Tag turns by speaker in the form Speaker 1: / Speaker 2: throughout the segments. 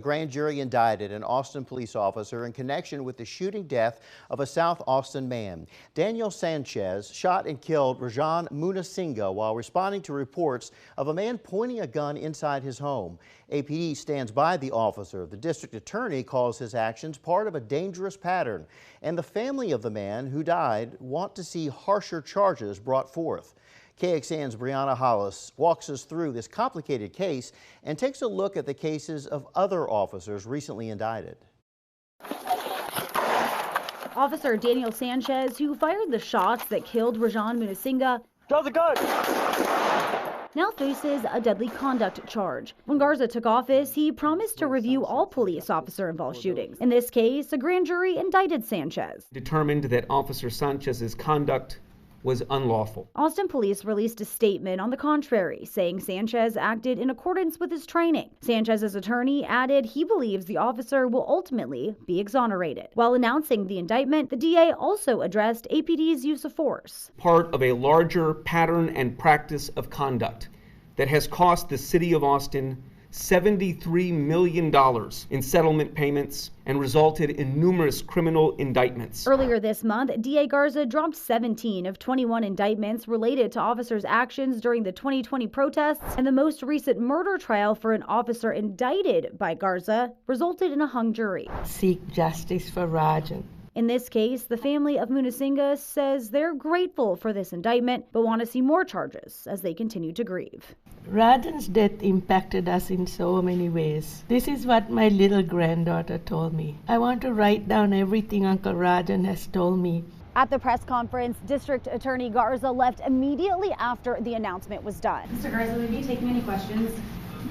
Speaker 1: Grand jury indicted an Austin police officer in connection with the shooting death of a South Austin man. Daniel Sanchez shot and killed Rajan Munasinga while responding to reports of a man pointing a gun inside his home. APD stands by the officer. The district attorney calls his actions part of a dangerous pattern, and the family of the man who died want to see harsher charges brought forth. KXAN's Brianna Hollis walks us through this complicated case and takes a look at the cases of other officers recently indicted.
Speaker 2: Officer Daniel Sanchez, who fired the shots that killed Rajan Munasinga,
Speaker 3: draw the gun,
Speaker 2: now faces a deadly conduct charge. When Garza took office, he promised to review all police officer-involved shootings. In this case, a grand jury indicted Sanchez.
Speaker 4: Determined that Officer Sanchez's conduct was unlawful.
Speaker 2: Austin police released a statement on the contrary, saying Sanchez acted in accordance with his training. Sanchez's attorney added he believes the officer will ultimately be exonerated. While announcing the indictment, the DA also addressed APD's use of force.
Speaker 4: Part of a larger pattern and practice of conduct that has cost the city of Austin $73 million in settlement payments and resulted in numerous criminal indictments.
Speaker 2: Earlier this month, DA Garza dropped 17 of 21 indictments related to officers' actions during the 2020 protests, and the most recent murder trial for an officer indicted by Garza resulted in a hung jury.
Speaker 5: Seek justice for Rajan.
Speaker 2: In this case, the family of Munasinga says they're grateful for this indictment, but want to see more charges as they continue to grieve.
Speaker 5: Rajan's death impacted us in so many ways. This is what my little granddaughter told me. I want to write down everything Uncle Rajan has told me.
Speaker 2: At the press conference, District Attorney Garza left immediately after the announcement was done.
Speaker 6: Mr. Garza, will you take any questions?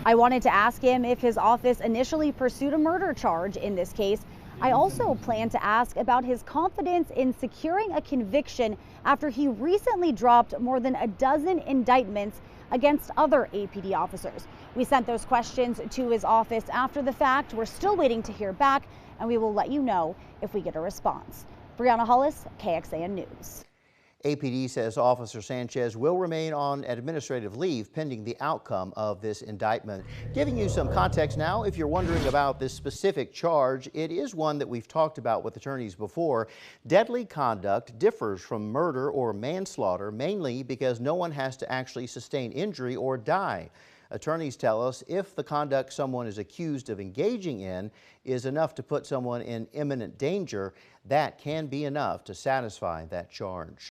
Speaker 2: I wanted to ask him if his office initially pursued a murder charge in this case. I also plan to ask about his confidence in securing a conviction after he recently dropped more than a dozen indictments against other APD officers. We sent those questions to his office after the fact. We're still waiting to hear back, and we will let you know if we get a response. Brianna Hollis, KXAN News.
Speaker 1: APD says Officer Sanchez will remain on administrative leave pending the outcome of this indictment. Giving you some context now, if you're wondering about this specific charge, it is one that we've talked about with attorneys before. Deadly conduct differs from murder or manslaughter, mainly because no one has to actually sustain injury or die. Attorneys tell us if the conduct someone is accused of engaging in is enough to put someone in imminent danger, that can be enough to satisfy that charge.